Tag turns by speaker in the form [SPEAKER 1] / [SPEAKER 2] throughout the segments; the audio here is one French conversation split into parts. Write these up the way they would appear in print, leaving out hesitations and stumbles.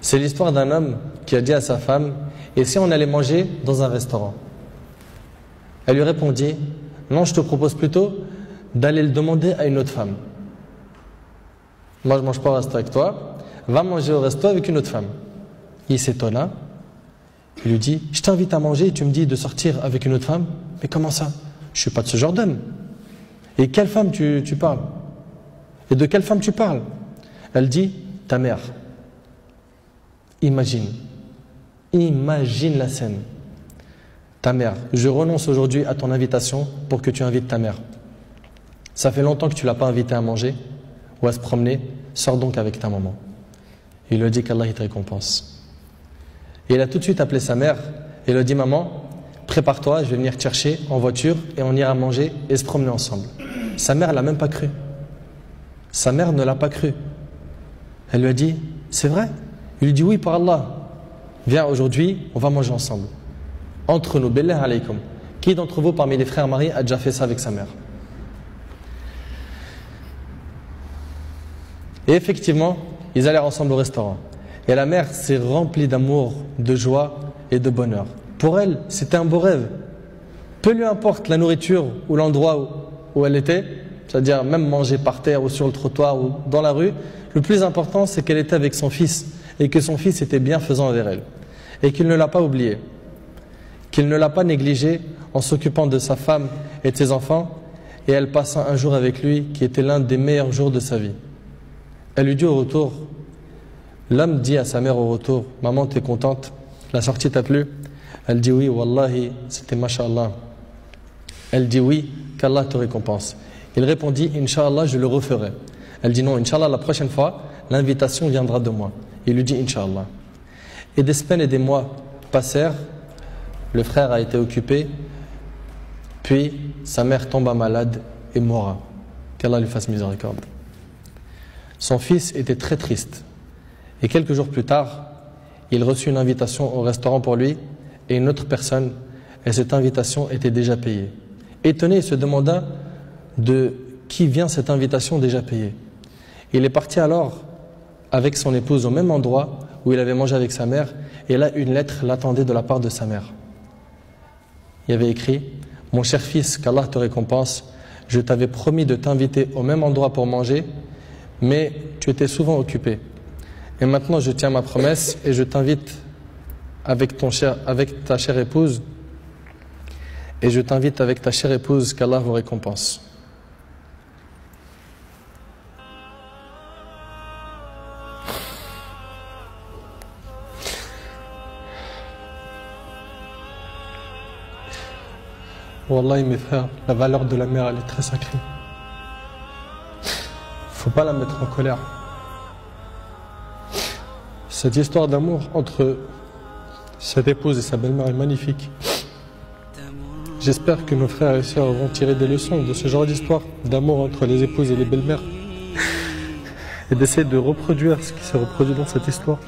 [SPEAKER 1] C'est l'histoire d'un homme qui a dit à sa femme: et si on allait manger dans un restaurant? Elle lui répondit: non, je te propose plutôt d'aller le demander à une autre femme. Moi, je ne mange pas au resto avec toi, va manger au resto avec une autre femme. Il s'étonna, il lui dit: je t'invite à manger et tu me dis de sortir avec une autre femme? Mais comment ça? Je ne suis pas de ce genre d'homme. Et quelle femme tu parles? Et de quelle femme tu parles? Elle dit: ta mère. Imagine la scène. Ta mère, je renonce aujourd'hui à ton invitation pour que tu invites ta mère. Ça fait longtemps que tu ne l'as pas invitée à manger ou à se promener, sors donc avec ta maman. Il lui a dit qu'Allah te récompense. Et il a tout de suite appelé sa mère et lui a dit: maman, prépare-toi, je vais venir te chercher en voiture et on ira manger et se promener ensemble. Sa mère ne l'a même pas cru. Sa mère ne l'a pas cru. Elle lui a dit: c'est vrai? Il lui dit: oui, par Allah. Viens, aujourd'hui, on va manger ensemble. Entre nous, billah alaykum. Qui d'entre vous, parmi les frères mariés, a déjà fait ça avec sa mère? Et effectivement, ils allèrent ensemble au restaurant. Et la mère s'est remplie d'amour, de joie et de bonheur. Pour elle, c'était un beau rêve. Peu lui importe la nourriture ou l'endroit où elle était, c'est-à-dire même manger par terre ou sur le trottoir ou dans la rue, le plus important, c'est qu'elle était avec son fils et que son fils était bienfaisant envers elle. Et qu'il ne l'a pas oublié, qu'il ne l'a pas négligé en s'occupant de sa femme et de ses enfants, et elle passa un jour avec lui qui était l'un des meilleurs jours de sa vie. Elle lui dit au retour, l'homme dit à sa mère au retour: maman, t'es contente? La sortie t'a plu? Elle dit: oui, wallahi, c'était mashallah. Elle dit: oui, qu'Allah te récompense. Il répondit: Inch'Allah, je le referai. Elle dit: non, Inch'Allah, la prochaine fois, l'invitation viendra de moi. Il lui dit: Inch'Allah. Et des semaines et des mois passèrent, le frère a été occupé, puis sa mère tomba malade et mourra. Qu'Allah lui fasse miséricorde. Son fils était très triste. Et quelques jours plus tard, il reçut une invitation au restaurant pour lui et une autre personne, et cette invitation était déjà payée. Étonné, il se demanda de qui vient cette invitation déjà payée. Il est parti alors avec son épouse au même endroit où il avait mangé avec sa mère, et là une lettre l'attendait de la part de sa mère. Il y avait écrit: mon cher fils, qu'Allah te récompense, je t'avais promis de t'inviter au même endroit pour manger, mais tu étais souvent occupé. Et maintenant je tiens ma promesse et je t'invite avec ta chère épouse, et je t'invite avec ta chère épouse, qu'Allah vous récompense. Wallahi mes frères, la valeur de la mère, elle est très sacrée. Faut pas la mettre en colère. Cette histoire d'amour entre cette épouse et sa belle-mère est magnifique. J'espère que nos frères et sœurs vont tirer des leçons de ce genre d'histoire d'amour entre les épouses et les belles-mères et d'essayer de reproduire ce qui s'est reproduit dans cette histoire.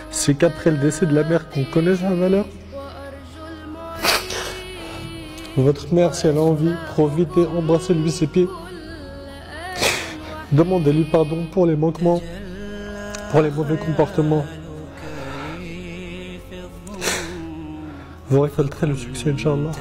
[SPEAKER 1] C'est qu'après le décès de la mère qu'on connaît sa valeur. Votre mère, si elle a envie, profitez, embrassez-lui ses pieds. Demandez-lui pardon pour les manquements, pour les mauvais comportements. Vous récolterez le succès, Inch'Allah.